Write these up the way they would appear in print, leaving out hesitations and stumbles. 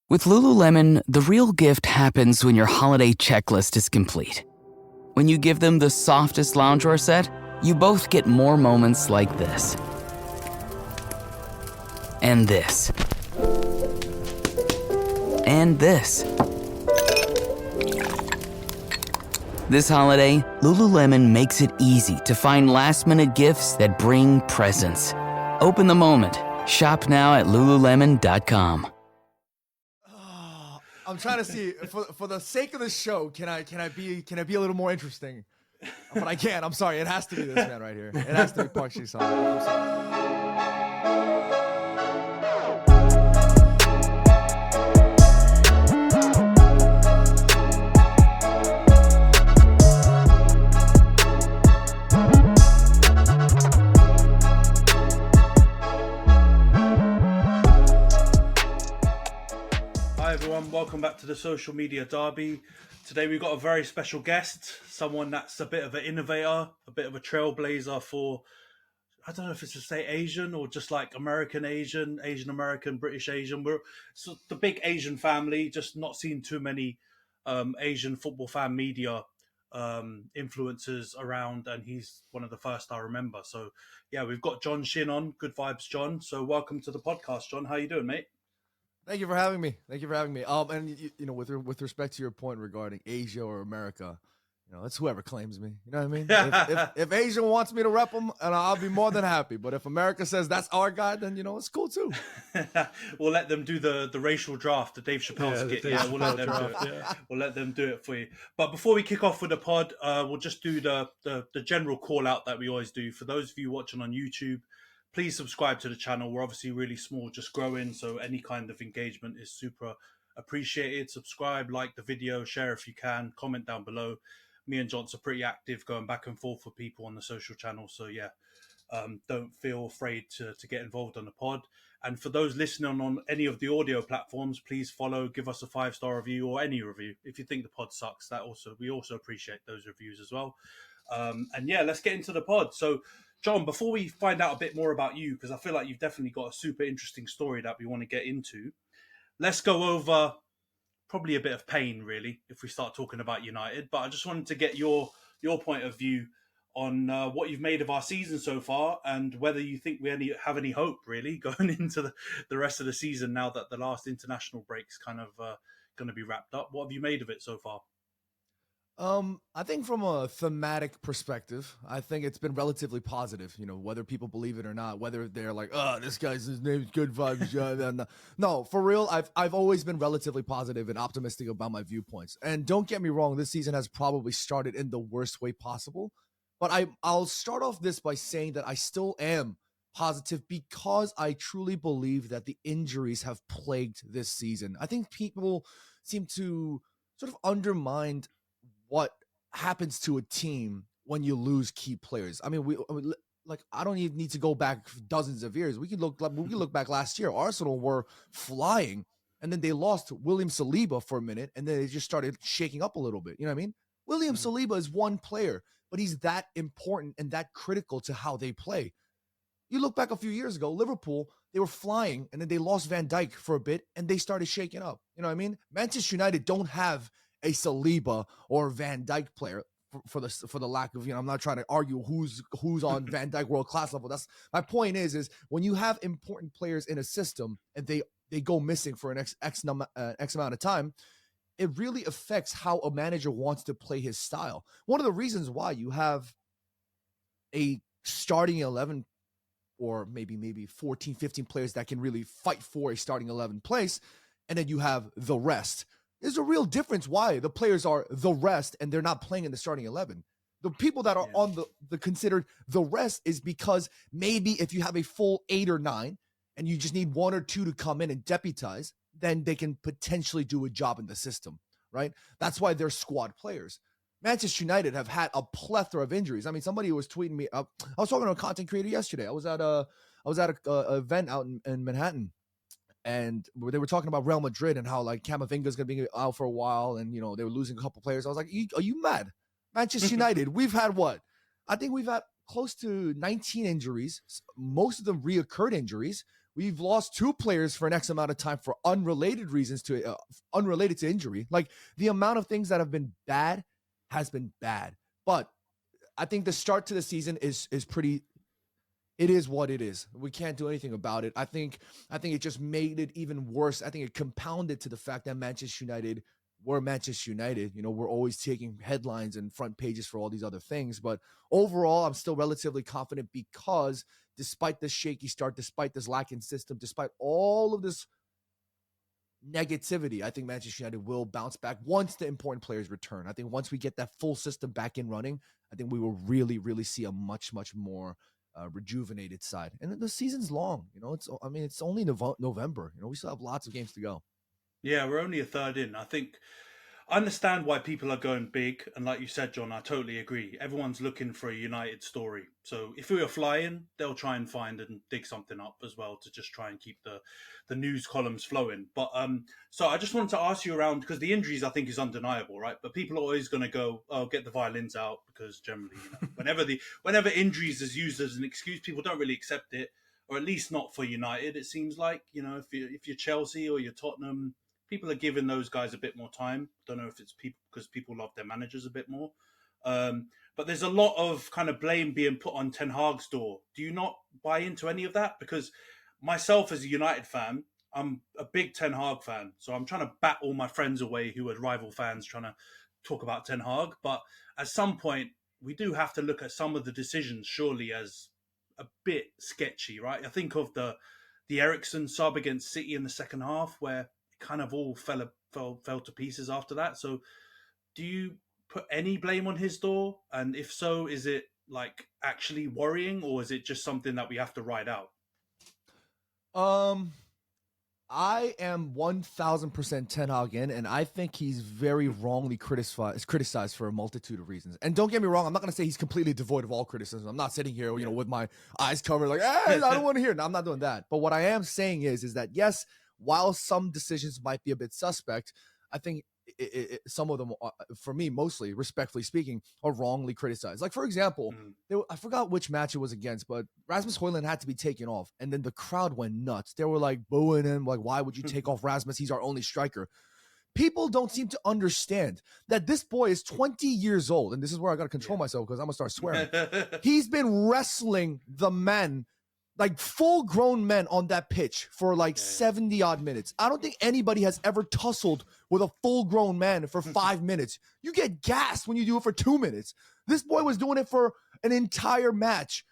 With Lululemon, the real gift happens when your holiday checklist is complete. When you give them the softest loungewear set, you both get more moments like this. And this. And this. This holiday, Lululemon makes it easy to find last-minute gifts that bring presents. Open the moment. Shop now at lululemon.com. I'm trying to see for the sake of the show, can I be a little more interesting? But I can't. I'm sorry. It has to be this man right here. It has to be Park Ji-sung. I'm sorry. Hi everyone, welcome back to the Social Media Derby. Today we've got a very special guest, someone that's a bit of an innovator, a bit of a trailblazer for, I don't know if it's to say Asian or just like American Asian, Asian American, British Asian. We're the big Asian family, just not seen too many Asian football fan media influencers around, and he's one of the first I remember. So yeah, we've got John Shin on, GoodVibesJohn. So welcome to the podcast, John. How you doing, mate? Thank you for having me. And you know, with respect to your point regarding Asia or America, you know, it's whoever claims me. You know what I mean? if Asia wants me to rep them, and I'll be more than happy. But if America says that's our guy, then you know it's cool too. We'll let them do the racial draft, the Dave Chappelle skit. We'll let them do it. Yeah. We'll let them do it for you. But before we kick off with the pod, we'll just do the general call out that we always do. For those of you watching on YouTube, please subscribe to the channel. We're obviously really small, just growing, so any kind of engagement is super appreciated. Subscribe, like the video, share if you can, comment down below. Me and John are pretty active, going back and forth with people on the social channel. So yeah, don't feel afraid to get involved on the pod. And for those listening on any of the audio platforms, please follow, give us a 5-star review or any review. If you think the pod sucks, we also appreciate those reviews as well. And yeah, let's get into the pod. So John, before we find out a bit more about you, because I feel like you've definitely got a super interesting story that we want to get into, let's go over probably a bit of pain, really, if we start talking about United. But I just wanted to get your point of view on what you've made of our season so far and whether you think we have any hope, really, going into the rest of the season now that the last international break's kind of going to be wrapped up. What have you made of it so far? I think from a thematic perspective, I think it's been relatively positive, you know, whether people believe it or not, whether they're like, oh, his name's GoodVibesJohn. No, for real, I've always been relatively positive and optimistic about my viewpoints. And don't get me wrong, this season has probably started in the worst way possible. But I'll start off this by saying that I still am positive because I truly believe that the injuries have plagued this season. I think people seem to sort of undermine what happens to a team when you lose key players. I mean, I don't even need to go back dozens of years. We can look back last year. Arsenal were flying, and then they lost William Saliba for a minute, and then they just started shaking up a little bit. You know what I mean? William Saliba is one player, but he's that important and that critical to how they play. You look back a few years ago, Liverpool, they were flying, and then they lost Van Dijk for a bit, and they started shaking up. You know what I mean? Manchester United don't have a Saliba or Van Dijk player for the lack of, you know, I'm not trying to argue who's on Van Dijk world class level. That's my point is when you have important players in a system and they go missing for an X amount of time, it really affects how a manager wants to play his style. One of the reasons why you have a starting 11 or maybe 14, 15 players that can really fight for a starting 11 place, and then you have the rest. There's a real difference why the players are the rest and they're not playing in the starting 11. The people that are on the considered the rest is because maybe if you have a full 8 or 9 and you just need 1 or 2 to come in and deputize, then they can potentially do a job in the system, right? That's why they're squad players. Manchester United have had a plethora of injuries. I mean, somebody was tweeting me up. I was talking to a content creator yesterday. I was at a event out in Manhattan. And they were talking about Real Madrid and how like Camavinga's going to be out for a while. And, you know, they were losing a couple players. I was like, are you mad? Manchester United, we've had what? I think we've had close to 19 injuries, most of them reoccurred injuries. We've lost 2 players for an X amount of time for unrelated reasons unrelated to injury. Like, the amount of things that have been bad has been bad. But I think the start to the season is pretty. It is what it is. We can't do anything about it. I think it just made it even worse. I think it compounded to the fact that Manchester United were Manchester United. You know, we're always taking headlines and front pages for all these other things. But overall, I'm still relatively confident because despite this shaky start, despite this lacking system, despite all of this negativity, I think Manchester United will bounce back once the important players return. I think once we get that full system back in running, I think we will really, really see a much, much more rejuvenated side. And the season's long. You know, it's only November. You know, we still have lots of games to go. Yeah, we're only a third in. I understand why people are going big, and like you said, John, I totally agree. Everyone's looking for a United story. So if we were flying, they'll try and find and dig something up as well to just try and keep the news columns flowing. But so I just wanted to ask you around, because the injuries I think is undeniable, right? But people are always going to go, "Oh, get the violins out," because generally, whenever injuries is used as an excuse, people don't really accept it, or at least not for United. It seems like, if you're Chelsea or you're Tottenham, people are giving those guys a bit more time. Don't know if it's because people love their managers a bit more. But there's a lot of kind of blame being put on Ten Hag's door. Do you not buy into any of that? Because myself as a United fan, I'm a big Ten Hag fan. So I'm trying to bat all my friends away who are rival fans trying to talk about Ten Hag. But at some point, we do have to look at some of the decisions surely as a bit sketchy, right? I think of the Eriksen sub against City in the second half where kind of all fell to pieces after that. So do you put any blame on his door? And if so, is it like actually worrying, or is it just something that we have to ride out? I am 1000% Ten Hag in, and I think he's very wrongly criticized for a multitude of reasons. And don't get me wrong, I'm not going to say he's completely devoid of all criticism. I'm not sitting here, with my eyes covered like, hey, I don't want to hear it. No, I'm not doing that. But what I am saying is that yes, while some decisions might be a bit suspect, I think some of them, for me, mostly, respectfully speaking, are wrongly criticized. Like, for example, I forgot which match it was against, but Rasmus Højlund had to be taken off, and then the crowd went nuts. They were like booing him, like, why would you take off Rasmus? He's our only striker. People don't seem to understand that this boy is 20 years old, and this is where I got to control myself because I'm going to start swearing. He's been wrestling the men, like full-grown men on that pitch for like 70-odd minutes. I don't think anybody has ever tussled with a full-grown man for 5 minutes. You get gassed when you do it for 2 minutes. This boy was doing it for an entire match,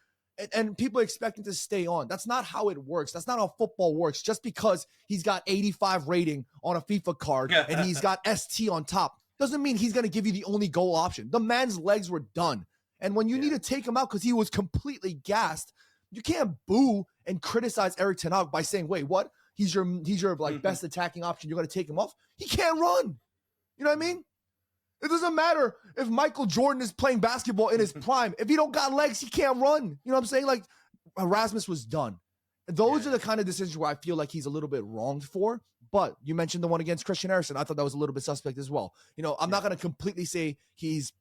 and people expect him to stay on. That's not how it works. That's not how football works. Just because he's got 85 rating on a FIFA card and he's got ST on top doesn't mean he's going to give you the only goal option. The man's legs were done. And when you need to take him out because he was completely gassed, you can't boo and criticize Erik ten Hag by saying, wait, what? He's your like best attacking option. You're going to take him off? He can't run. You know what I mean? It doesn't matter if Michael Jordan is playing basketball in his prime. If he don't got legs, he can't run. You know what I'm saying? Like, Erasmus was done. Those are the kind of decisions where I feel like he's a little bit wronged for. But you mentioned the one against Christian Eriksen. I thought that was a little bit suspect as well. I'm not going to completely say he's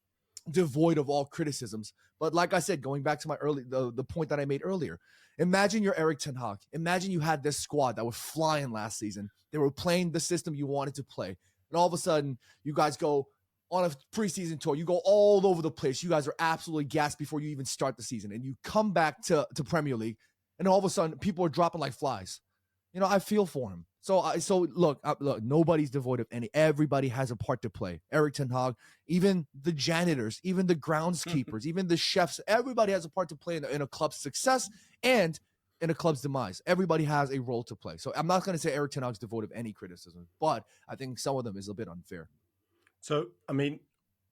devoid of all criticisms. But like I said, going back to my the point that I made earlier, imagine you're Erik ten Hag. Imagine you had this squad that was flying last season. They were playing the system you wanted to play. And all of a sudden, you guys go on a preseason tour. You go all over the place. You guys are absolutely gassed before you even start the season. And you come back to Premier League, and all of a sudden, people are dropping like flies. I feel for him. So look, nobody's devoid of any. Everybody has a part to play. Erik ten Hag, even the janitors, even the groundskeepers, even the chefs, everybody has a part to play in a club's success and in a club's demise. Everybody has a role to play. So I'm not going to say Erik ten Hag's devoid of any criticism, but I think some of them is a bit unfair. So, I mean,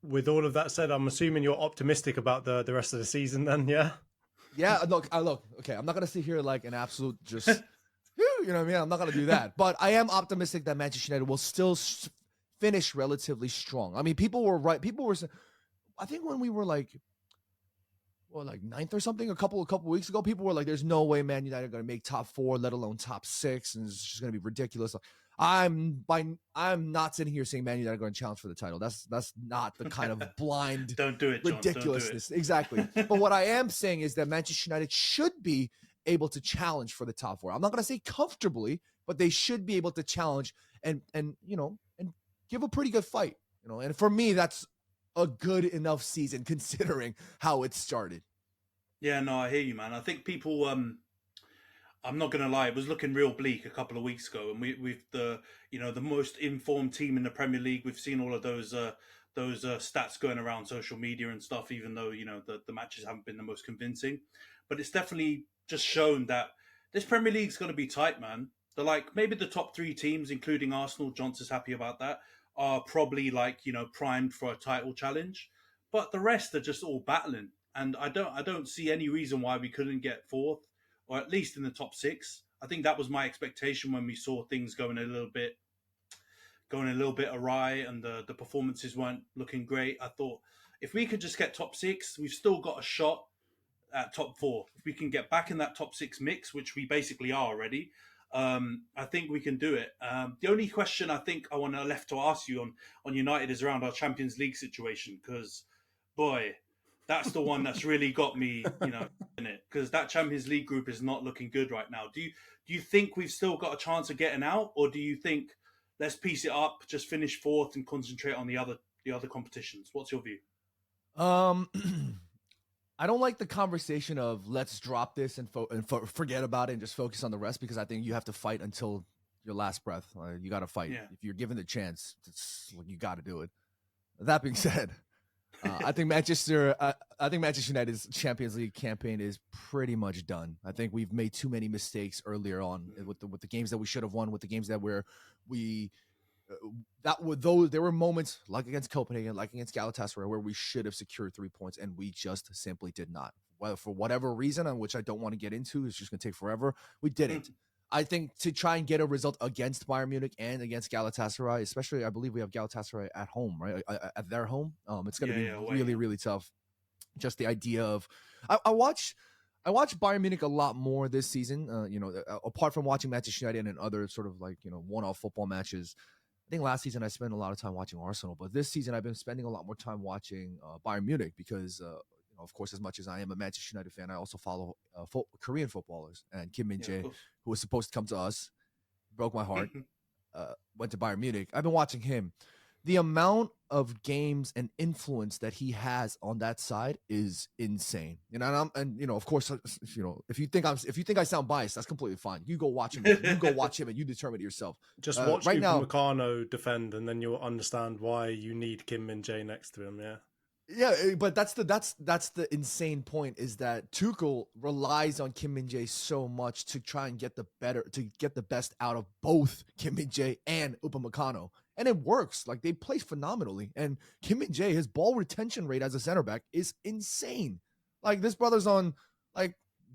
with all of that said, I'm assuming you're optimistic about the rest of the season then, yeah? Yeah, look, okay, I'm not going to sit here like an absolute just... You know what I mean? I'm not going to do that. But I am optimistic that Manchester United will still finish relatively strong. I mean, people were right. People were, I think when we were like ninth or something a couple weeks ago, people were like, there's no way Man United are going to make top 4, let alone top 6. And it's just going to be ridiculous. I'm not sitting here saying Man United are going to challenge for the title. That's not the kind of blind Don't do it, John. ridiculousness. Don't do it. Exactly. But what I am saying is that Manchester United should be able to challenge for the top 4. I'm not going to say comfortably, but they should be able to challenge and give a pretty good fight. And for me, that's a good enough season considering how it started. Yeah, no, I hear you, man. I think people. I'm not gonna lie, it was looking real bleak a couple of weeks ago, and we've the most informed team in the Premier League. We've seen all of those stats going around social media and stuff, even though the matches haven't been the most convincing. But it's definitely just shown that this Premier League's going to be tight, man. They're like maybe the top 3 teams, including Arsenal. Johnson's happy about that. Are probably primed for a title challenge, but the rest are just all battling, and I don't see any reason why we couldn't get 4th or at least in the top 6. I think that was my expectation when we saw things going a little bit awry and the performances weren't looking great. I thought if we could just get top 6, we've still got a shot at top 4. If we can get back in that top 6 mix, which we basically are already, I think we can do it. The only question I think I want to left to ask you on United is around our Champions League situation, because boy, that's the one that's really got me, in it, because that Champions League group is not looking good right now. Do you think we've still got a chance of getting out, or do you think let's piece it up, just finish 4th and concentrate on the other competitions? What's your view? I don't like the conversation of let's drop this and forget about it and just focus on the rest, because I think you have to fight until your last breath. You got to fight. Yeah. If you're given the chance, you got to do it. That being said, I think Manchester United's Champions League campaign is pretty much done. I think we've made too many mistakes earlier on with the games that we should have won, with the games that there were moments like against Copenhagen, like against Galatasaray, where we should have secured 3 points and we just simply did not. Well, for whatever reason, on which I don't want to get into, it's just going to take forever. We didn't. I think to try and get a result against Bayern Munich and against Galatasaray, especially, I believe we have Galatasaray at home, right? At their home. It's going to be really, really tough. Just the idea of, I watch Bayern Munich a lot more this season. Apart from watching Manchester United and other sort of one-off football matches. I think last season I spent a lot of time watching Arsenal, but this season I've been spending a lot more time watching Bayern Munich because, of course, as much as I am a Manchester United fan, I also follow Korean footballers. And Kim Min-jae, who was supposed to come to us, broke my heart, went to Bayern Munich. I've been watching him. The amount of games and influence that he has on that side is insane. Of course, if you think I sound biased, that's completely fine. You go watch him. You go watch him, and you determine it yourself. Just watch Upamecano defend, and then you'll understand why you need Kim Min-jae next to him. Yeah. Yeah, but that's the insane point, is that Tuchel relies on Kim Min-jae so much to try and get the best out of both Kim Min-jae and Upamecano. And it works. Like, they play phenomenally. And Kim Min-jae, his ball retention rate as a center back is insane. Like, this brother's on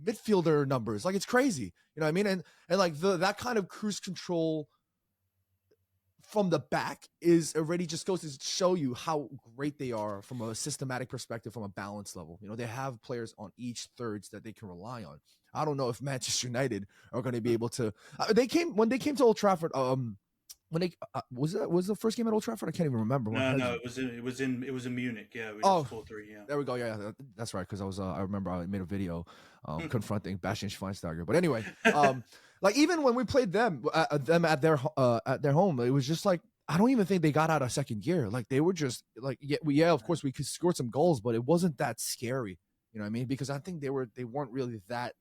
midfielder numbers. Like, it's crazy. You know what I mean? And like that kind of cruise control from the back is already just goes to show you how great they are from a systematic perspective, from a balance level. They have players on each thirds that they can rely on. I don't know if Manchester United are going to be able to. When they came to Old Trafford. When they was the first game at Old Trafford? I can't even remember. No, it was in Munich. Yeah, we lost 4-3. Yeah, there we go. Yeah, that's right. Because I remember I made a video confronting Bastian Schweinsteiger. But anyway, like even when we played them at their home, it was just like I don't even think they got out of second gear. Like they were just like of course we could score some goals, but it wasn't that scary. You know what I mean? Because I think they weren't really that.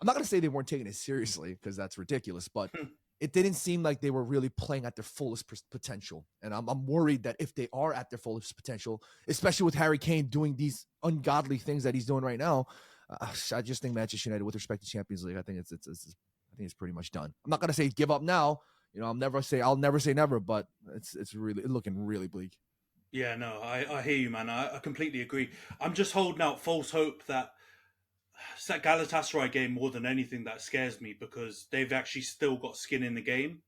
I'm not gonna say they weren't taking it seriously, because that's ridiculous, but. It didn't seem like they were really playing at their fullest potential. And I'm worried that if they are at their fullest potential, especially with Harry Kane doing these ungodly things that he's doing right now, I just think Manchester United, with respect to Champions League, I think it's pretty much done. I'm not going to say give up now. I'll never say never, but it's looking really bleak. Yeah, no, I hear you, man. I completely agree. I'm just holding out false hope that it's that Galatasaray game more than anything that scares me, because they've actually still got skin in the game.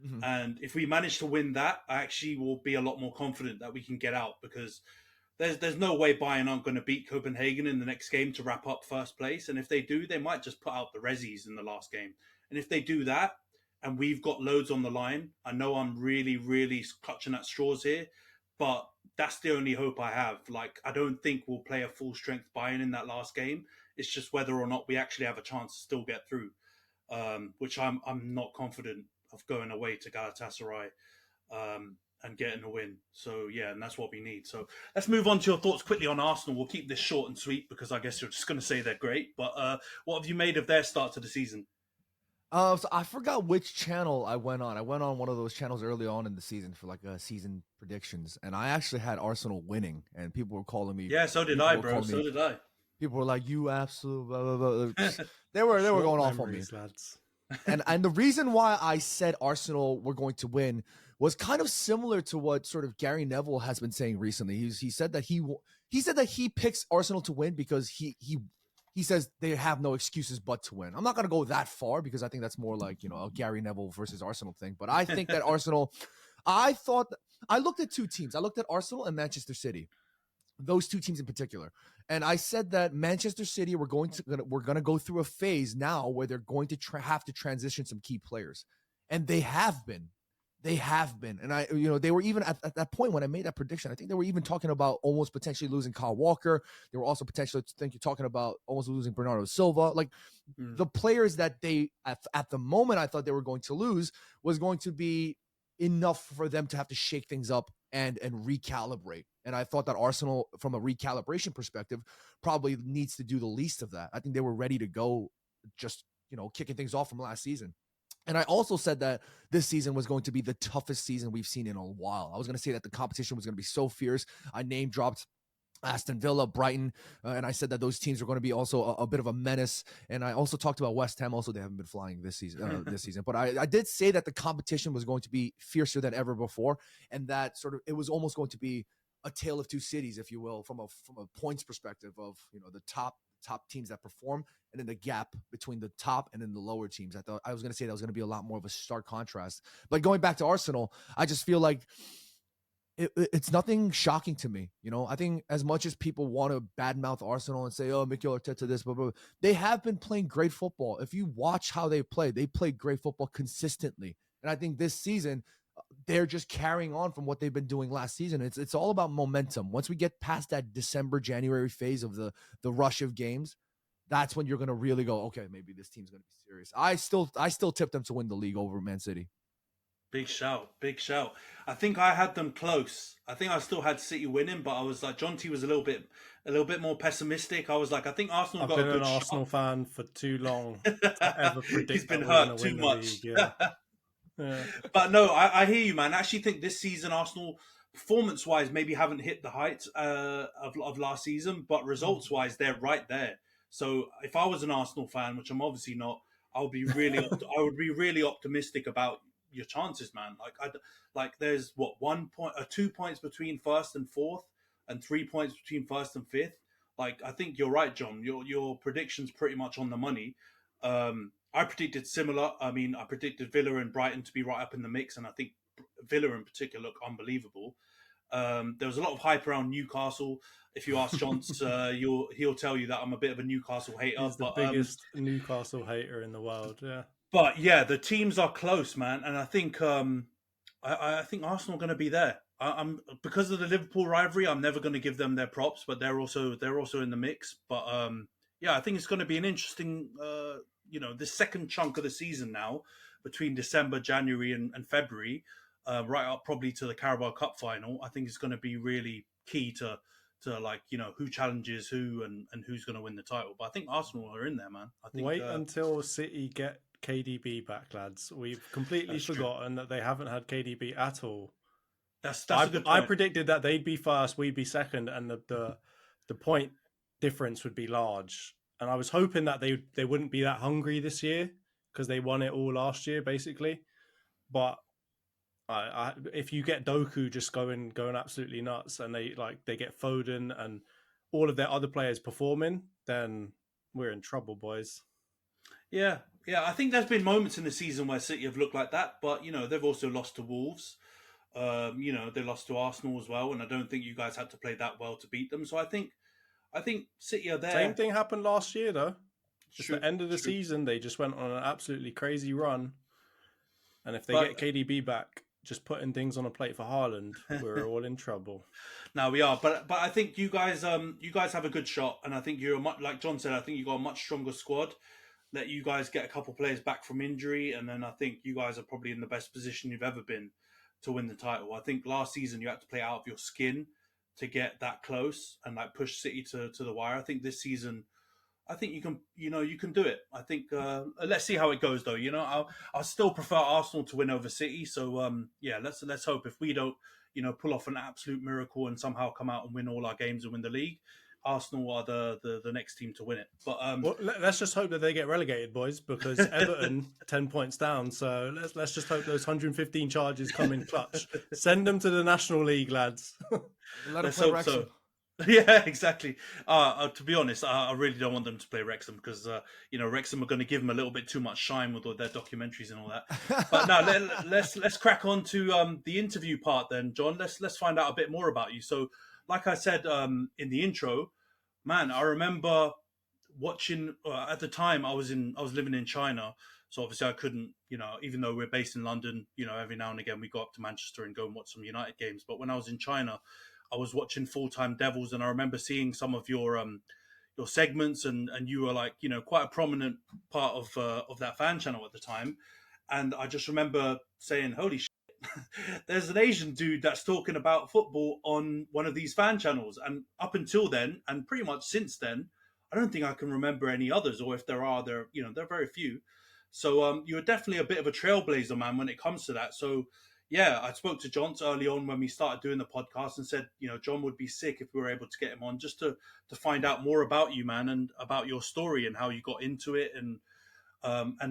Mm-hmm. And if we manage to win that, I actually will be a lot more confident that we can get out, because there's no way Bayern aren't going to beat Copenhagen in the next game to wrap up first place. And if they do, they might just put out the Rezzies in the last game. And if they do that, and we've got loads on the line, I know I'm really, really clutching at straws here, but that's the only hope I have. Like, I don't think we'll play a full strength Bayern in that last game. It's just whether or not we actually have a chance to still get through, which I'm not confident of going away to Galatasaray and getting a win. So yeah, and that's what we need. So let's move on to your thoughts quickly on Arsenal. We'll keep this short and sweet because I guess you're just going to say they're great. But what have you made of their start to the season? So I forgot which channel I went on. I went on one of those channels early on in the season for like season predictions, and I actually had Arsenal winning, and people were calling me. Yeah, so did I, bro. So did I. People were like, "You absolute." Blah, blah, blah. They were going off on me, lads. and the reason why I said Arsenal were going to win was kind of similar to what sort of Gary Neville has been saying recently. He said that he picks Arsenal to win because he says they have no excuses but to win. I'm not going to go that far because I think that's more like, a Gary Neville versus Arsenal thing. But I think that Arsenal, I looked at two teams. I looked at Arsenal and Manchester City, those two teams in particular. And I said that Manchester City, we're going to go through a phase now where they're going to have to transition some key players. And they have been. And they were even at that point when I made that prediction, I think they were even talking about almost potentially losing Kyle Walker. They were also potentially talking about almost losing Bernardo Silva. Like the players that they, at the moment, I thought they were going to lose was going to be enough for them to have to shake things up and recalibrate. And I thought that Arsenal, from a recalibration perspective, probably needs to do the least of that. I think they were ready to go, just, kicking things off from last season. And I also said that this season was going to be the toughest season we've seen in a while. I was going to say that the competition was going to be so fierce. I name dropped Aston Villa, Brighton, and I said that those teams are going to be also a bit of a menace. And I also talked about West Ham. Also, they haven't been flying this season. But I did say that the competition was going to be fiercer than ever before, and that it was almost going to be a tale of two cities, if you will, from a points perspective of the top teams that perform, and then the gap between the top and then the lower teams. I was going to say that was going to be a lot more of a stark contrast. But going back to Arsenal, I just feel like it's nothing shocking to me. I think as much as people want to badmouth Arsenal and say, "Oh, Mikel Arteta this," blah, blah, blah, they have been playing great football. If you watch how they play great football consistently. And I think this season, they're just carrying on from what they've been doing last season. It's all about momentum. Once we get past that December, January phase of the rush of games, that's when you're going to really go, okay, maybe this team's going to be serious. I still tip them to win the league over Man City. Big shout. I think I had them close. I think I still had City winning, but I was like, John T was a little bit more pessimistic. I was like, I think Arsenal got a good shot. I've been an Arsenal fan for too long to ever predict He's been that hurt we're too gonna win much. the league. Yeah. But no, I hear you, man. I actually think this season Arsenal, performance-wise, maybe haven't hit the heights of last season, but results-wise, they're right there. So if I was an Arsenal fan, which I'm obviously not, I would be really optimistic about your chances, man. There's 2 points between first and fourth, and 3 points between first and fifth. Like, I think you're right, John. Your prediction's pretty much on the money. I predicted similar. I mean, I predicted Villa and Brighton to be right up in the mix, and I think Villa in particular look unbelievable. There was a lot of hype around Newcastle. If you ask Johns, he'll tell you that I'm a bit of a Newcastle hater. He's the biggest Newcastle hater in the world. Yeah. But yeah, the teams are close, man, and I think I think Arsenal are going to be there. I'm because of the Liverpool rivalry. I'm never going to give them their props, but they're also in the mix. But yeah, I think it's going to be an interesting, this second chunk of the season now between December, January, and February, right up probably to the Carabao Cup final. I think it's going to be really key to who challenges who and who's going to win the title. But I think Arsenal are in there, man. I think wait until City get KDB back, lads. We've completely forgotten that they haven't had KDB at all. That's a good point. I predicted that they'd be first, we'd be second, and the point difference would be large. And I was hoping that they wouldn't be that hungry this year because they won it all last year, basically. But if you get Doku just going absolutely nuts, and they get Foden and all of their other players performing, then we're in trouble, boys. Yeah. I think there's been moments in the season where City have looked like that, but they've also lost to Wolves. They lost to Arsenal as well, and I don't think you guys had to play that well to beat them. So I think City are there. Same thing happened last year, though. Just the end of the season, they just went on an absolutely crazy run. And if they get KDB back, just putting things on a plate for Haaland, we're all in trouble. Now we are, but I think you guys have a good shot, and I think you're like John said. I think you got a much stronger squad. Let you guys get a couple players back from injury, and then I think you guys are probably in the best position you've ever been to win the title. I think last season you had to play out of your skin to get that close and like push City to the wire. I think this season, I think you can do it. I think let's see how it goes though. I still prefer Arsenal to win over City. So yeah, let's hope if we don't pull off an absolute miracle and somehow come out and win all our games and win the league, Arsenal are the next team to win it. But well, let's just hope that they get relegated, boys, because Everton 10 points down. So let's just hope those 115 charges come in clutch. Send them to the National League, lads. Let them let's play hope Wrexham. so. Yeah, exactly. To be honest, I really don't want them to play Wrexham because Wrexham are going to give them a little bit too much shine with all their documentaries and all that. But now let's crack on to the interview part then, John. Let's find out a bit more about you. So, like I said in the intro, man, I remember watching at the time I was living in China, so obviously I couldn't, even though we're based in London, every now and again we go up to Manchester and go and watch some United games. But when I was in China, I was watching Full Time Devils, and I remember seeing some of your segments, and you were like, quite a prominent part of that fan channel at the time. And I just remember saying, "Holy shit, there's an Asian dude that's talking about football on one of these fan channels." And up until then, and pretty much since then, I don't think I can remember any others, or if there are, there are very few. So you're definitely a bit of a trailblazer, man, when it comes to that. So yeah, I spoke to John early on when we started doing the podcast and said, John would be sick if we were able to get him on just to find out more about you, man, and about your story and how you got into it. And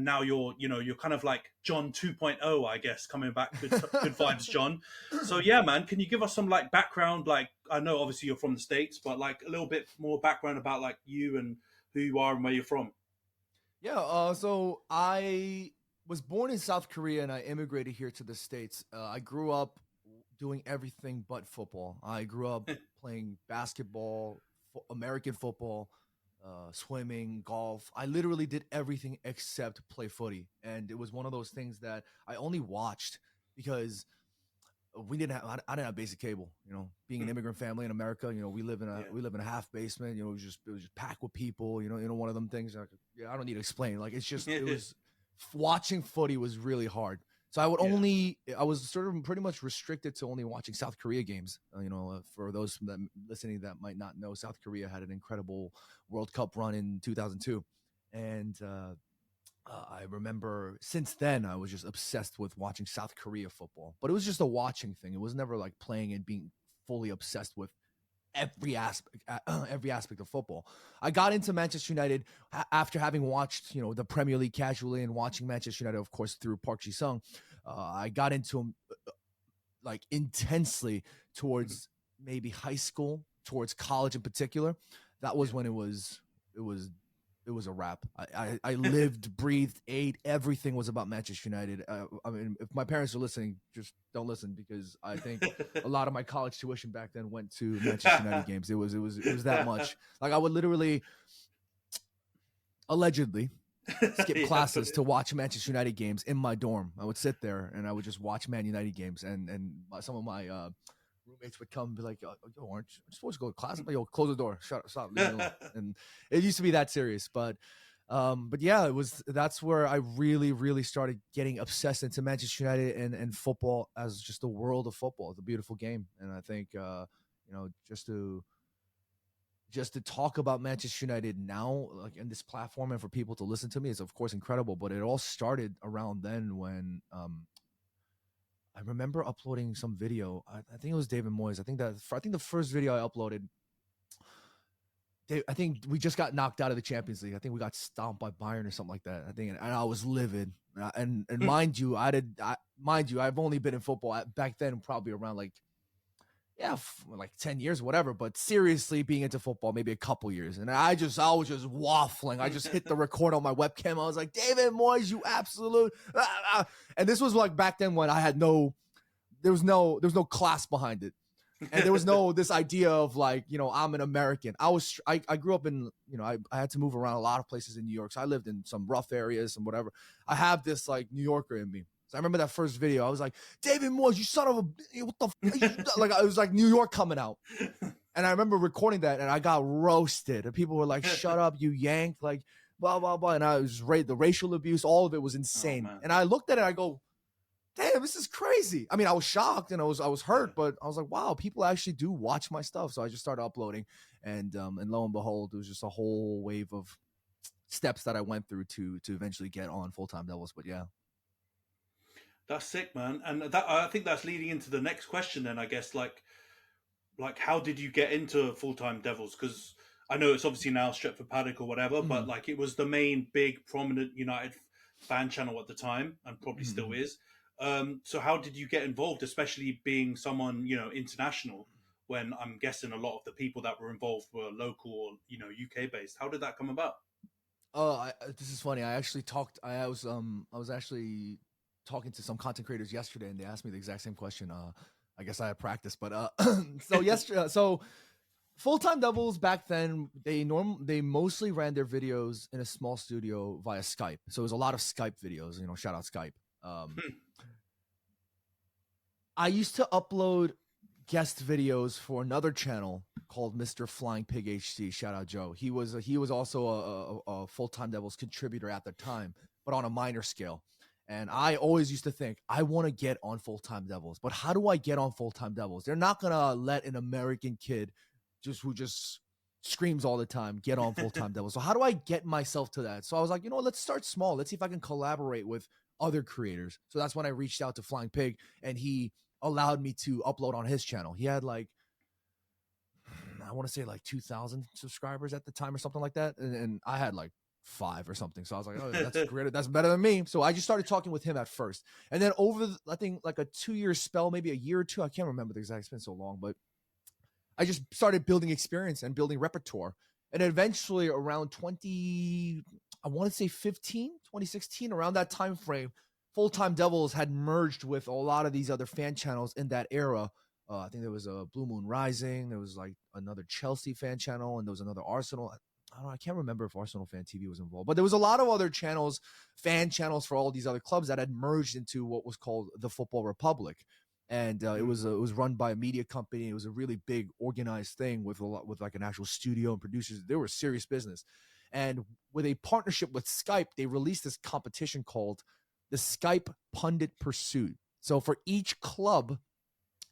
now you're kind of like John 2.0, I guess, coming back. Good vibes, John. So yeah, man, can you give us some like background? Like, I know obviously you're from the States, but like a little bit more background about like you and who you are and where you're from. Yeah, so I was born in South Korea and I immigrated here to the States. I grew up doing everything but football. I grew up playing basketball, American football, swimming, golf. I literally did everything except play footy. And it was one of those things that I only watched because I didn't have basic cable, being an immigrant family in America, we live in a half basement, it was just packed with people, one of them things. I don't need to explain. Like, it's just, it was watching footy was really hard. So I was sort of pretty much restricted to only watching South Korea games. For those that listening that might not know, South Korea had an incredible World Cup run in 2002. And, I remember since then I was just obsessed with watching South Korea football, but it was just a watching thing. It was never like playing and being fully obsessed with every aspect of football. I got into Manchester United after having watched, the Premier League casually and watching Manchester United, of course, through Park Ji-sung. I got into him like intensely towards maybe high school, towards college in particular. That was when it was a wrap. I lived, breathed, ate. Everything was about Manchester United. I mean, if my parents are listening, just don't listen, because I think a lot of my college tuition back then went to Manchester United games. It was that much. Like, I would literally, allegedly, skip classes to watch Manchester United games in my dorm. I would sit there and I would just watch Man United games, and some of my roommates would come and be like, "Yo, aren't you supposed to go to class?" I'm like, "Yo, close the door. Shut up, stop." And it used to be that serious. But yeah, that's where I really, really started getting obsessed into Manchester United and football as just the world of football. It's a beautiful game. And I think, just to talk about Manchester United now, like in this platform, and for people to listen to me is of course incredible, but it all started around then when, I remember uploading some video. I think it was David Moyes. I think the first video I uploaded, I think we just got knocked out of the Champions League. I think we got stomped by Bayern or something like that. I think, and I was livid. And mind you, I've only been in football back then probably around like 10 years, whatever. But seriously, being into football, maybe a couple years. And I was just waffling. I just hit the record on my webcam. I was like, "David Moyes, you absolute." And this was like back then when I had there was no class behind it. And there was this idea of like, I'm an American. I grew up in, I had to move around a lot of places in New York. So I lived in some rough areas and whatever. I have this like New Yorker in me. So I remember that first video. I was like, David Moyes, you son of a, what the, like, it was like New York coming out. And I remember recording that, and I got roasted. And people were like, shut up, you yank, like, blah, blah, blah. And I was the racial abuse, all of it was insane. And I looked at it, I go, damn, this is crazy. I mean, I was shocked and I was hurt, but I was like, wow, people actually do watch my stuff. So I just started uploading, and lo and behold, it was just a whole wave of steps that I went through to eventually get on Full-Time Devils. But yeah. That's sick, man. And that, I think that's leading into the next question then, I guess, like how did you get into Full-Time Devils? Because I know it's obviously now Stretford Paddock or whatever, but like it was the main big prominent United fan channel at the time, and probably still is. So how did you get involved, especially being someone, you know, international, when I'm guessing a lot of the people that were involved were local or, you know, UK based? How did that come about? Oh, this is funny. I actually talked. I was actually talking to some content creators yesterday, and they asked me the exact same question. I guess I had practice, but so yesterday, so Full-Time Devils back then, they mostly ran their videos in a small studio via Skype. So it was a lot of Skype videos. You know, shout out Skype. I used to upload guest videos for another channel called Mr. Flying Pig HD. Shout out Joe. He was also a Full-Time Devils contributor at the time, but on a minor scale. And I always used to think, I want to get on Full-Time Devils, but how do I get on Full-Time Devils? They're not gonna let an American kid who just screams all the time get on Full-Time Devils. So how do I get myself to that? So I was like, you know what, let's start small. Let's see if I can collaborate with other creators. So that's when I reached out to Flying Pig, and he allowed me to upload on his channel. He had like, I want to say like 2,000 subscribers at the time or something like that. And I had like 5 or something. So I was like, oh, that's great. That's better than me. So I just started talking with him at first. And then over, I think like a 2-year spell, maybe a year or two, I can't remember the exact, it's been so long, but I just started building experience and building repertoire. And eventually around 2016, around that time frame, Full-Time Devils had merged with a lot of these other fan channels in that era. I think there was a Blue Moon Rising. There was like another Chelsea fan channel, and there was another Arsenal. I can't remember if Arsenal Fan TV was involved, but there was a lot of other channels, fan channels for all these other clubs that had merged into what was called the Football Republic. And it was run by a media company. It was a really big organized thing with like an actual studio and producers. They were serious business. And with a partnership with Skype, they released this competition called the Skype Pundit Pursuit. So for each club,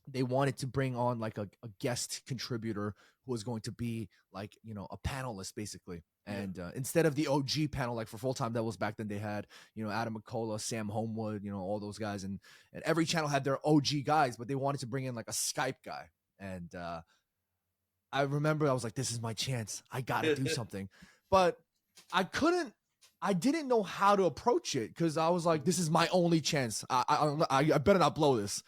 they wanted to bring on like a guest contributor who was going to be like, you know, a panelist basically. And instead of the OG panel, like for Full-Time Devils back then, they had, you know, Adam McCullough, Sam Homewood, you know, all those guys. And every channel had their OG guys, but they wanted to bring in like a Skype guy. And I remember I was like, this is my chance. I got to do something. But I didn't know how to approach it because I was like, this is my only chance. I better not blow this.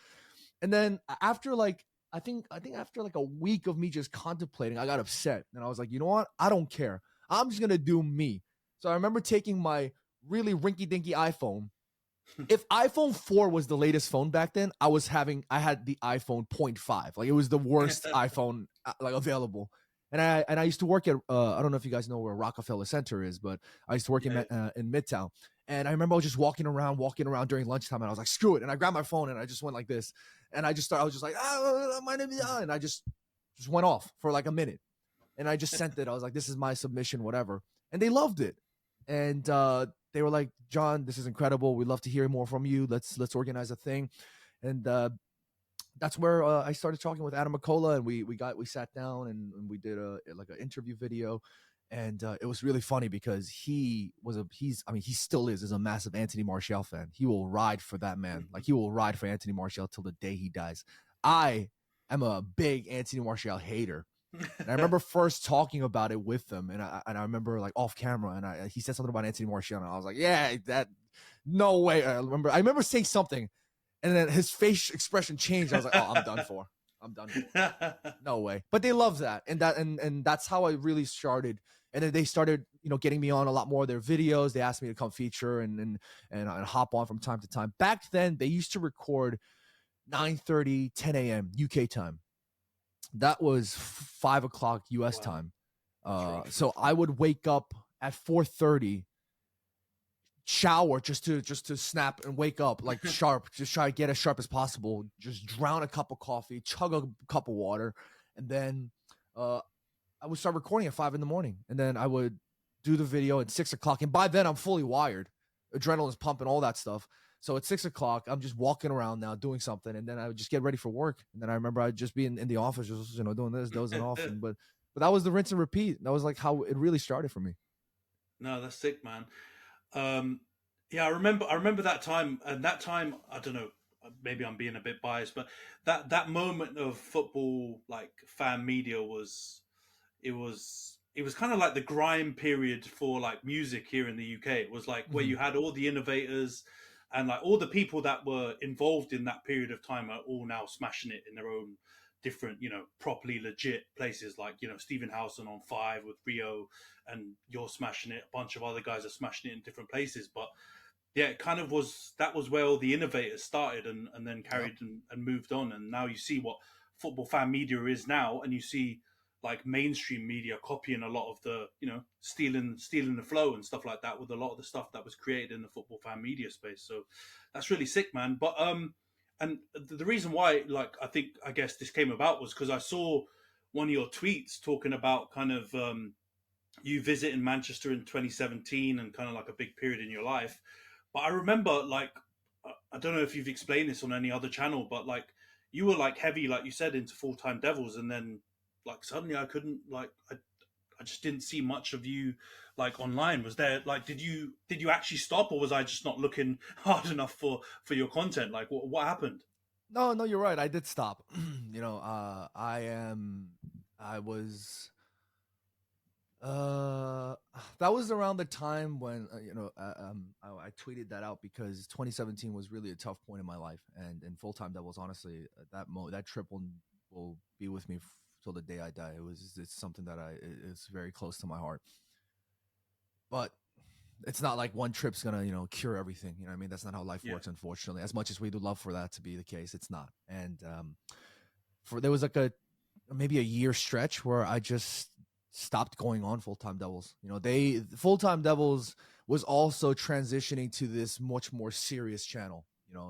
And then after like, I think after like a week of me just contemplating, I got upset. And I was like, you know what? I don't care. I'm just going to do me. So I remember taking my really rinky-dinky iPhone. If iPhone 4 was the latest phone back then, I had the iPhone 0.5. Like it was the worst iPhone like available. And I used to work at, I don't know if you guys know where Rockefeller Center is, but I used to work in Midtown. And I remember I was just walking around during lunchtime, and I was like, screw it. And I grabbed my phone and I just went like this. And I was just like, my name is, and I just went off for like a minute. And I just sent it. I was like, this is my submission, whatever. And they loved it. And they were like, John, this is incredible. We'd love to hear more from you. Let's organize a thing. And that's where I started talking with Adam McCullough, and we sat down and we did an interview video. And it was really funny because he still is a massive Anthony Martial fan. He will ride for that man. Like he will ride for Anthony Martial till the day he dies. I am a big Anthony Martial hater. And I remember first talking about it with him, and I remember like off camera, and he said something about Anthony Martial, and I was like, yeah, that no way. I remember saying something, and then his face expression changed. I was like, oh, I'm done for. No way. But they love that, and that's how I really started. And then they started, you know, getting me on a lot more of their videos. They asked me to come feature and hop on from time to time. Back then, they used to record 9:30, 10 a.m. UK time. That was 5 o'clock US time. So I would wake up at 4:30 shower just to snap and wake up like sharp, just try to get as sharp as possible, just drown a cup of coffee, chug a cup of water, and then I would start recording at 5 a.m, and then I would do the video at 6 o'clock, and by then I'm fully wired, adrenaline's pumping, all that stuff. So at 6 o'clock I'm just walking around now doing something, and then I would just get ready for work, and then I remember I'd just be in the office, just doing this, dozing off, but that was the rinse and repeat. That was like how it really started for me. No, that's sick, man. Yeah, I remember that time, and that time, I don't know, maybe I'm being a bit biased, but that moment of football, like fan media, it was kind of like the grime period for like music here in the UK. It was like where you had all the innovators and like all the people that were involved in that period of time are all now smashing it in their own different, properly legit places, like, Stephen Howson on 5 with Rio, and you're smashing it. A bunch of other guys are smashing it in different places. But yeah, it kind of that was where all the innovators started and then carried and moved on. And now you see what football fan media is now, and you see like mainstream media copying a lot of the, stealing the flow and stuff like that with a lot of the stuff that was created in the football fan media space. So that's really sick, man. But and the reason why, like, I guess this came about was because I saw one of your tweets talking about kind of you visiting Manchester in 2017 and kind of like a big period in your life. But I remember, like, I don't know if you've explained this on any other channel, but like you were like heavy, like you said, into Full-Time Devils, and then like suddenly I couldn't, like, I just didn't see much of you like online. Was there, like, did you actually stop, or was I just not looking hard enough for your content? Like, what happened? No, you're right. I did stop. That was around the time when I tweeted that out because 2017 was really a tough point in my life, and Full-Time Devils, honestly, that trip will be with me till the day I die. It's something that it's very close to my heart. But it's not like one trip's gonna cure everything. You know what I mean? That's not how life works, unfortunately. As much as we would love for that to be the case, it's not. And there was like maybe a year stretch where I just stopped going on Full-Time Devils. Full-Time Devils was also transitioning to this much more serious channel.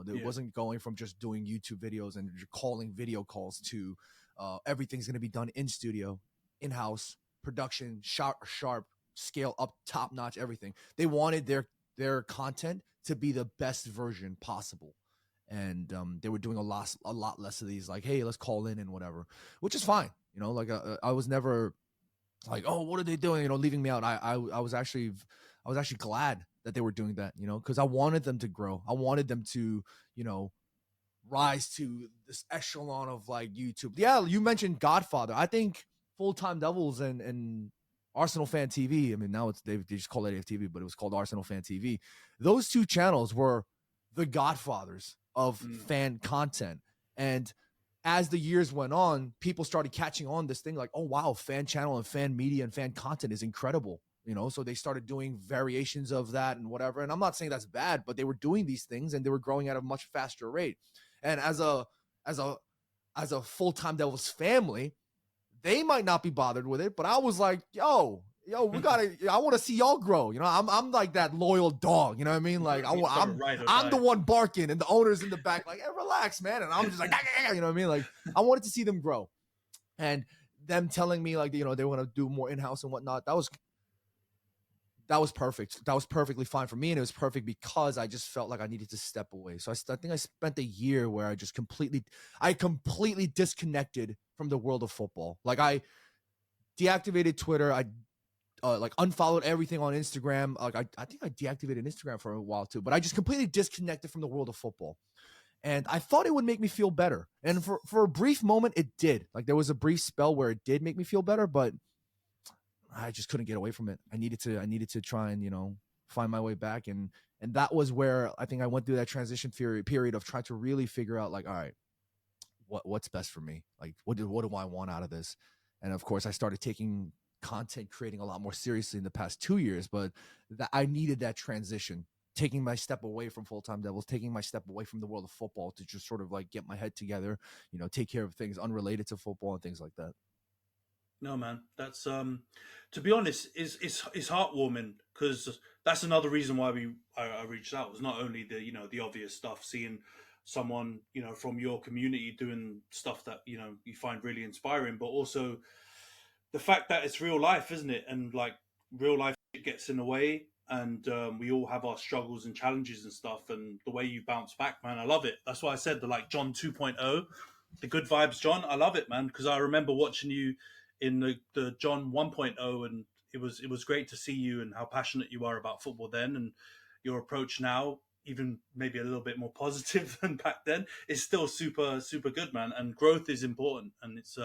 It wasn't going from just doing YouTube videos and calling video calls to everything's going to be done in studio, in-house, production, sharp, scale up, top notch, everything. They wanted their content to be the best version possible. And they were doing a lot less of these, like, hey, let's call in and whatever, which is fine. Like I was never like, oh, what are they doing? Leaving me out. I was actually glad that they were doing that, because I wanted them to grow. I wanted them to, rise to this echelon of like YouTube. Yeah, you mentioned Godfather. I think Full-Time Devils and Arsenal Fan TV. I mean, now they just call it AFTV, but it was called Arsenal Fan TV. Those two channels were the godfathers of fan content. And as the years went on, people started catching on this thing like, oh, wow, fan channel and fan media and fan content is incredible. So they started doing variations of that and whatever. And I'm not saying that's bad, but they were doing these things and they were growing at a much faster rate. And as a Full-Time Devils family, they might not be bothered with it, but I was like, yo, I want to see y'all grow. I'm like that loyal dog. You know what I mean? Like I'm the one barking and the owner's in the back, like, hey, relax, man. And I'm just like, you know what I mean? Like, I wanted to see them grow, and them telling me like, they want to do more in-house and whatnot. That was perfect. That was perfectly fine for me. And it was perfect because I just felt like I needed to step away. So I think I spent a year where I just completely disconnected from the world of football. Like, I deactivated Twitter. I like unfollowed everything on Instagram. Like I think I deactivated Instagram for a while too, but I just completely disconnected from the world of football. And I thought it would make me feel better. And for a brief moment, it did. Like, there was a brief spell where it did make me feel better, but I just couldn't get away from it. I needed to try and, find my way back. And that was where I think I went through that transition period of trying to really figure out, like, all right, what's best for me? Like, what do I want out of this? And of course I started taking content creating a lot more seriously in the past 2 years, but I needed that transition, taking my step away from Full-Time Devils, taking my step away from the world of football to just sort of like get my head together, take care of things unrelated to football and things like that. No, man, that's to be honest, is it's heartwarming because that's another reason why I reached out. It was not only the the obvious stuff, seeing someone from your community doing stuff that you find really inspiring, but also the fact that it's real life, isn't it? And like real life it gets in the way, and we all have our struggles and challenges and stuff. And the way you bounce back, man, I love it. That's why I said the like John 2.0, the good vibes, John. I love it, man, because I remember watching you in the John 1.0, and it was great to see you and how passionate you are about football then, and your approach now, even maybe a little bit more positive than back then, is still super super good, man. And growth is important, and it's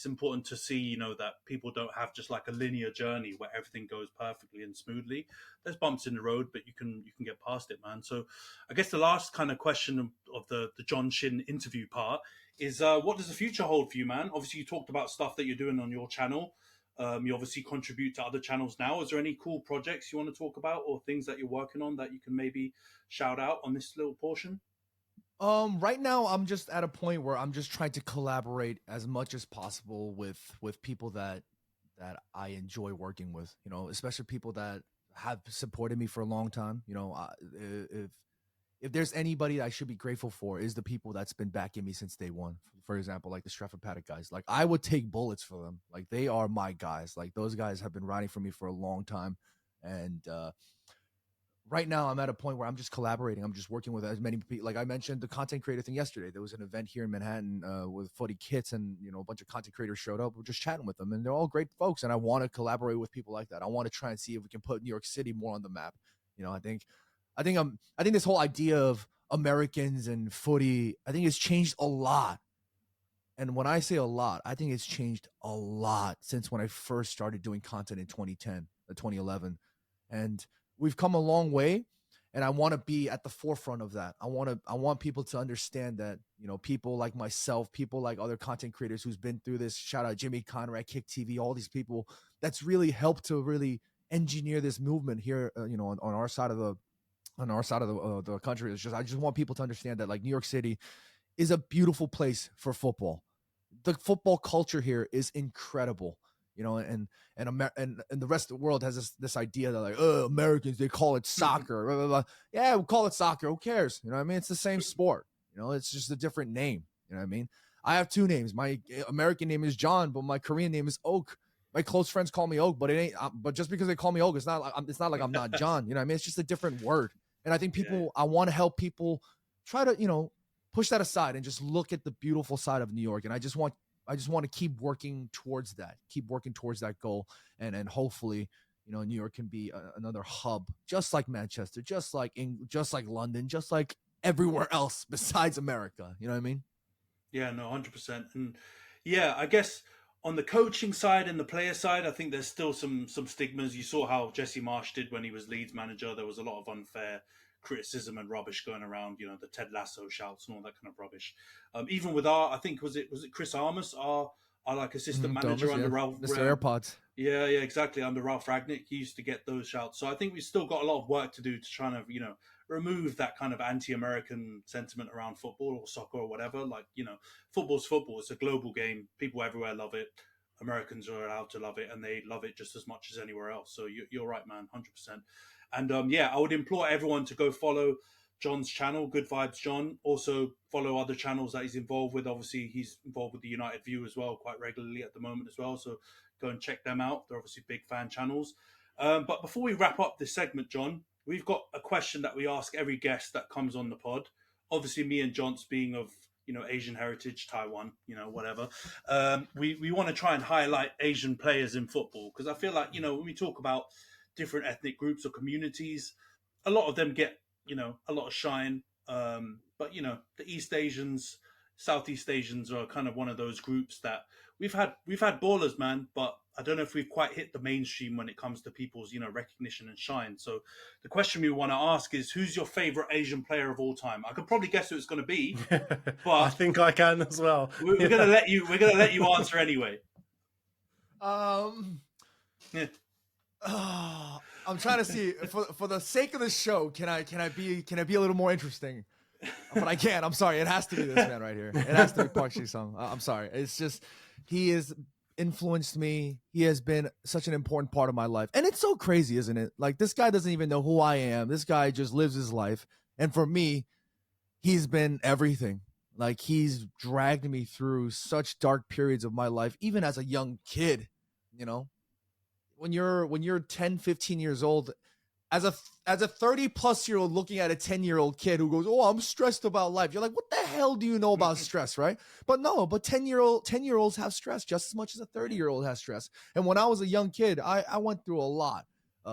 important to see, that people don't have just like a linear journey where everything goes perfectly and smoothly. There's bumps in the road, but you can get past it, man. So I guess the last kind of question of the John Shin interview part is what does the future hold for you, man? Obviously, you talked about stuff that you're doing on your channel. You obviously contribute to other channels now. Is there any cool projects you want to talk about or things that you're working on that you can maybe shout out on this little portion? Right now I'm just at a point where I'm just trying to collaborate as much as possible with people that I enjoy working with, especially people that have supported me for a long time. If there's anybody I should be grateful for, is the people that's been backing me since day one. For example, like the Stratford Paddock guys, like I would take bullets for them. Like they are my guys. Like those guys have been riding for me for a long time. And right now I'm at a point where I'm just collaborating. I'm just working with as many people. Like I mentioned the content creator thing yesterday. There was an event here in Manhattan with footy kits, and a bunch of content creators showed up. We're just chatting with them, and they're all great folks. And I want to collaborate with people like that. I want to try and see if we can put New York City more on the map. I think this whole idea of Americans and footy, I think it's changed a lot. And when I say a lot, I think it's changed a lot since when I first started doing content in 2010, 2011. And we've come a long way, and I want to be at the forefront of that. I want people to understand that, people like myself, people like other content creators who's been through this, shout out Jimmy Conrad, Kick TV, all these people that's really helped to really engineer this movement here, on our side of the the country. I just want people to understand that like New York City is a beautiful place for football. The football culture here is incredible, and the rest of the world has this idea that like, oh, Americans, they call it soccer. Blah, blah, blah. Yeah, we call it soccer. Who cares? You know what I mean? It's the same sport. It's just a different name. You know what I mean? I have two names. My American name is John, but my Korean name is Oak. My close friends call me Oak, but it ain't. But just because they call me Oak, it's not like I'm not John. You know what I mean? It's just a different word. And I think I want to help people try to, push that aside and just look at the beautiful side of New York. And I just want to keep working towards that goal. And hopefully, New York can be another hub, just like Manchester, just like London, just like everywhere else besides America. You know what I mean? Yeah, no, 100%. And yeah, I guess on the coaching side and the player side, I think there's still some stigmas. You saw how Jesse Marsh did when he was Leeds manager. There was a lot of unfair criticism and rubbish going around, the Ted Lasso shouts and all that kind of rubbish. Even with I think was it Chris Armas, our like assistant manager Thomas, under Ralph, Mr. AirPods. Yeah, exactly, under Ralph Ragnick, he used to get those shouts. So I think we've still got a lot of work to do to try to remove that kind of anti-American sentiment around football or soccer or whatever. Like, football's football. It's a global game. People everywhere love it. Americans are allowed to love it, and they love it just as much as anywhere else. So you're right, man, 100%. And I would implore everyone to go follow John's channel, Good Vibes John. Also follow other channels that he's involved with. Obviously, he's involved with the United View as well, quite regularly at the moment as well. So go and check them out. They're obviously big fan channels. But before we wrap up this segment, John, we've got a question that we ask every guest that comes on the pod. Obviously, me and John's being of Asian heritage, Taiwan, whatever. We want to try and highlight Asian players in football because I feel like when we talk about different ethnic groups or communities, a lot of them get a lot of shine. But the East Asians, Southeast Asians are kind of one of those groups that we've had ballers, man, but I don't know if we've quite hit the mainstream when it comes to people's recognition and shine. So the question we want to ask is, who's your favorite Asian player of all time? I could probably guess who it's going to be, but I think I can as well. We're gonna let you answer anyway. Yeah. I'm trying to see for the sake of the show, can I be a little more interesting? But I can't. I'm sorry. It has to be this man right here. It has to be Park Ji-sung. I'm sorry. It's just he is influenced me. He has been such an important part of my life. And it's so crazy, isn't it? Like, this guy doesn't even know who I am. This guy just lives his life. And for me, he's been everything. Like, he's dragged me through such dark periods of my life, even as a young kid. You know, when you're 10, 15 years old, as a 30-plus-year-old looking at a 10-year-old kid who goes, "Oh, I'm stressed about life." You're like, "What the hell do you know about stress?" Right? But no, but 10-year-olds have stress just as much as a 30-year-old has stress. And when I was a young kid, I went through a lot,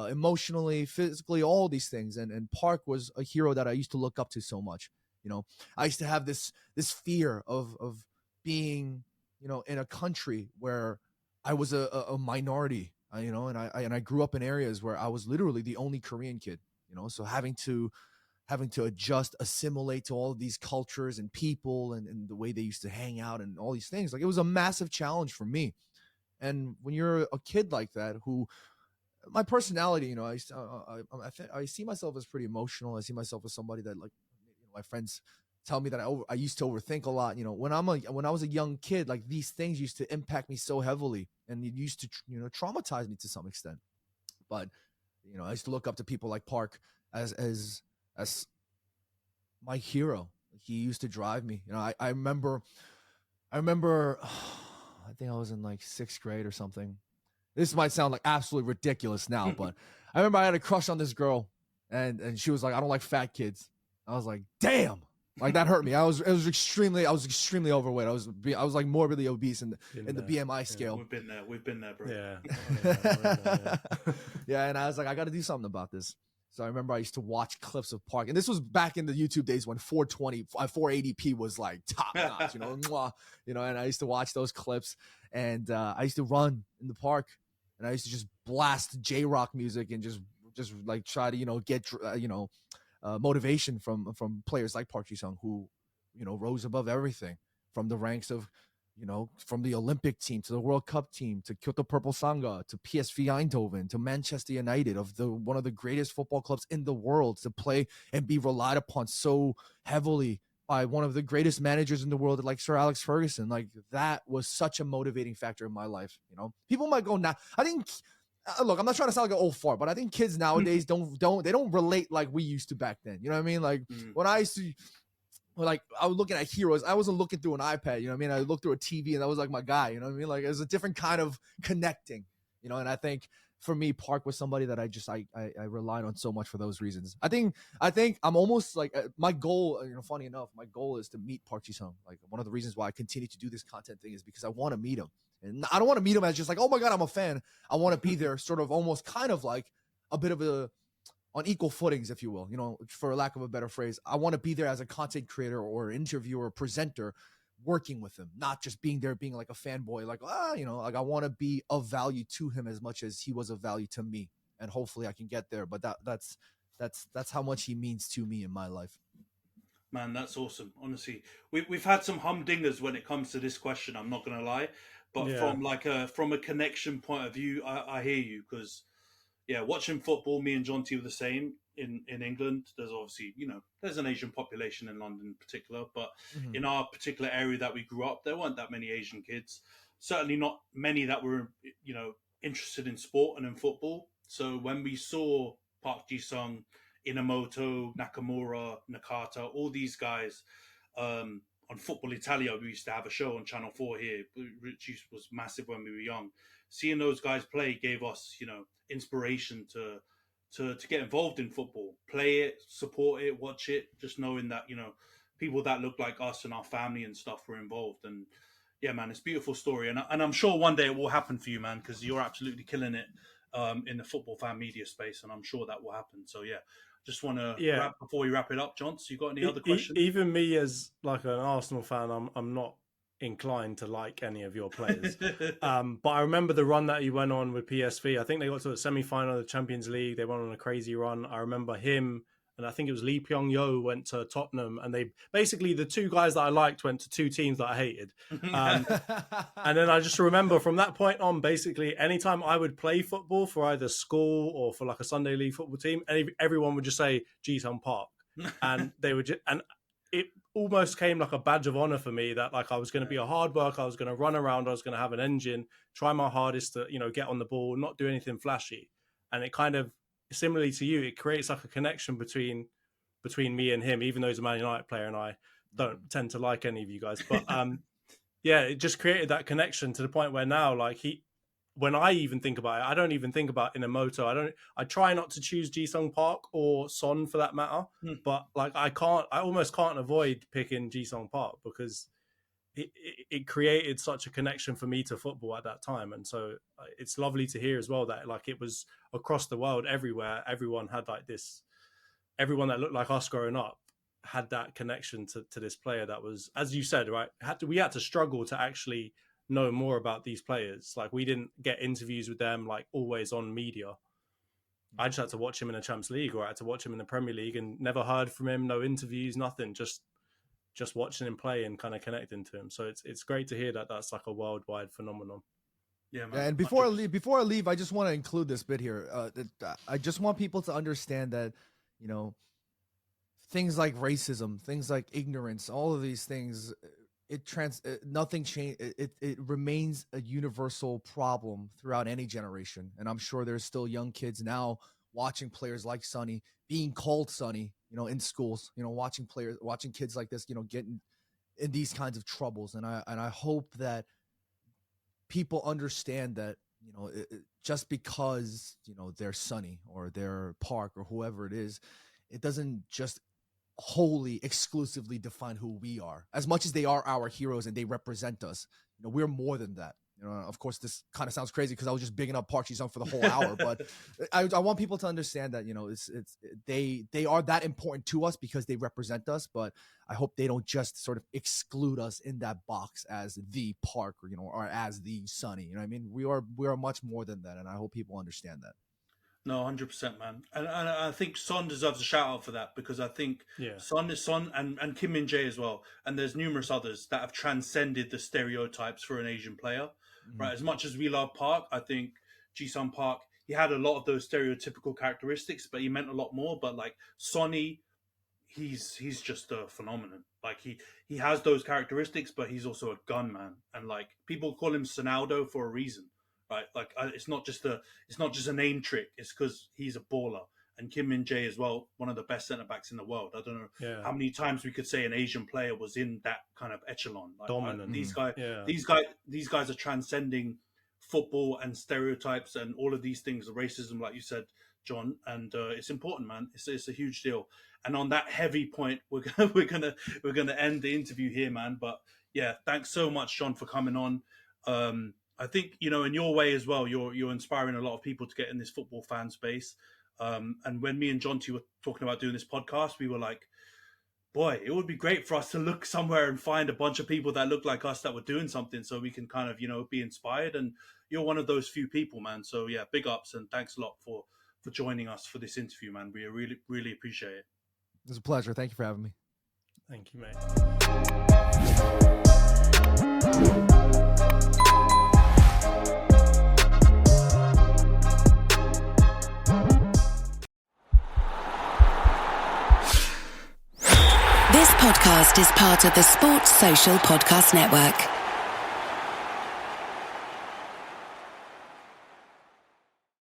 emotionally, physically, all these things. And Park was a hero that I used to look up to so much. You know, I used to have this fear of being, you know, in a country where I was a minority. You know, and I grew up in areas where I was literally the only Korean kid, you know, so having to adjust, assimilate to all of these cultures and people and the way they used to hang out and all these things. Like, it was a massive challenge for me. And when you're a kid like that, who my personality, you know, I see myself as pretty emotional. I see myself as somebody that, like, you know, my friends tell me that I used to overthink a lot. You know, when I was a young kid, like, these things used to impact me so heavily, and it used to, you know, traumatize me to some extent. But, you know, I used to look up to people like Park as my hero. He used to drive me. You know, I remember I think I was in like 6th grade or something. This might sound like absolutely ridiculous now, but I remember I had a crush on this girl, and she was like, "I don't like fat kids." I was like, "Damn." Like, that hurt me. I was extremely overweight. I was like morbidly obese in the BMI scale. We've been there, bro. Yeah. Yeah, and I was like, I got to do something about this. So I remember I used to watch clips of Park, and this was back in the YouTube days when 480p was like top notch, you know, and I used to watch those clips, and I used to run in the park, and I used to just blast J-rock music and just like try to, you know, get motivation from players like Park Ji-sung, who, you know, rose above everything, from the ranks of, you know, from the Olympic team to the World Cup team to Kyoto Purple Sanga to PSV Eindhoven to Manchester United, of one of the greatest football clubs in the world, to play and be relied upon so heavily by one of the greatest managers in the world, like Sir Alex Ferguson. Like, that was such a motivating factor in my life. You know, people might go, now, I think, look, I'm not trying to sound like an old fart, but I think kids nowadays don't relate like we used to back then. You know what I mean? Like, when I used to, like, I was looking at heroes, I wasn't looking through an iPad. You know what I mean? I looked through a TV, and that was like my guy. You know what I mean? Like, it was a different kind of connecting. You know, and I think for me, Park was somebody that I relied on so much for those reasons. I think I'm almost like, my goal. You know, funny enough, my goal is to meet Park Ji-sung. Like, one of the reasons why I continue to do this content thing is because I want to meet him. And I don't want to meet him as just like, oh my God, I'm a fan. I want to be there sort of almost kind of like a bit of on equal footings, if you will, you know, for lack of a better phrase. I want to be there as a content creator or interviewer or presenter, working with him, not just being there, being like a fanboy, like, you know, like, I want to be of value to him as much as he was of value to me. And hopefully I can get there. But that's how much he means to me in my life. Man, that's awesome. Honestly, we've had some humdingers when it comes to this question. I'm not gonna lie, but from a connection point of view, I hear you, because watching football, me and John T were the same in England. There's obviously, you know, there's an Asian population in London in particular, but in our particular area that we grew up, there weren't that many Asian kids. Certainly not many that were, you know, interested in sport and in football. So when we saw Park Ji-sung, Inamoto, Nakamura, Nakata, all these guys on Football Italia, we used to have a show on Channel 4 here, which was massive when we were young. Seeing those guys play gave us, you know, inspiration to get involved in football, play it, support it, watch it, just knowing that, you know, people that look like us and our family and stuff were involved. And yeah, man, it's a beautiful story. And I'm sure one day it will happen for you, man, because you're absolutely killing it in the football fan media space, and I'm sure that will happen. So yeah, just want to wrap before we wrap it up, John. So you got any other questions? Even me, as like an Arsenal fan, I'm not inclined to like any of your players. But I remember the run that you went on with PSV. I think they got to the semi-final of the Champions League. They went on a crazy run. I remember him, and I think it was Lee Pyong-yo went to Tottenham, and they basically, the two guys that I liked went to two teams that I hated. And then I just remember from that point on, basically anytime I would play football for either school or for like a Sunday league football team, everyone would just say Ji-sung Park, and they would just, and almost came like a badge of honor for me that like I was going to be a hard worker, I was going to run around, I was going to have an engine, try my hardest to, you know, get on the ball, not do anything flashy. And it kind of, similarly to you, it creates like a connection between me and him, even though he's a Man United player and I don't tend to like any of you guys. But yeah, it just created that connection to the point where now, like, when I even think about it, I don't even think about Inamoto. I try not to choose Ji-sung Park or Son for that matter, but like I almost can't avoid picking Ji-sung Park because it created such a connection for me to football at that time. And so it's lovely to hear as well that like it was across the world, everywhere, everyone had like this, everyone that looked like us growing up had that connection to this player that was, as you said, right, we had to struggle to actually know more about these players. Like we didn't get interviews with them like always on media. I just had to watch him in the Champions League, or I had to watch him in the Premier League, and never heard from him, no interviews, nothing, just watching him play and kind of connecting to him. So it's great to hear that that's like a worldwide phenomenon. Yeah, man. Yeah, and before I leave, I just want to include this bit here. I just want people to understand that, you know, things like racism, things like ignorance, all of these things, nothing changed. It remains a universal problem throughout any generation. And I'm sure there's still young kids now watching players like Sonny, being called Sonny, you know, in schools, you know, watching kids like this, you know, getting in these kinds of troubles. And I hope that people understand that, you know, just because, you know, they're Sonny or they're Park or whoever it is, it doesn't just wholly exclusively define who we are. As much as they are our heroes and they represent us, you know, we're more than that. You know, of course, this kind of sounds crazy because I was just bigging up Park Ji-sung for the whole hour, but I want people to understand that, you know, they are that important to us because they represent us. But I hope they don't just sort of exclude us in that box as the Park, or, you know, or as the Sonny. You know what I mean? We are much more than that, and I hope people understand that. No, 100%, man. And I think Son deserves a shout out for that, because I think Son and Kim Min-jae as well. And there's numerous others that have transcended the stereotypes for an Asian player, right? As much as we love Park, I think Ji-sung Park, he had a lot of those stereotypical characteristics, but he meant a lot more. But like Sonny, he's just a phenomenon. Like he has those characteristics, but he's also a gunman. And like people call him Sonaldo for a reason. Right, like it's not just a name trick. It's because he's a baller. And Kim Min-jae as well, one of the best centre backs in the world. I don't know how many times we could say an Asian player was in that kind of echelon. Like, dominant. These guys are transcending football and stereotypes and all of these things, the racism, like you said, John. And it's important, man. It's a huge deal. And on that heavy point, we're gonna end the interview here, man. But yeah, thanks so much, John, for coming on. I think, you know, in your way as well, you're inspiring a lot of people to get in this football fan space. And when me and Jonty were talking about doing this podcast, we were like, boy, it would be great for us to look somewhere and find a bunch of people that look like us that were doing something, so we can kind of, you know, be inspired. And you're one of those few people, man. So yeah, big ups and thanks a lot for joining us for this interview, man. We really, really appreciate it. It was a pleasure. Thank you for having me. Thank you, mate. This podcast is part of the Sports Social Podcast Network.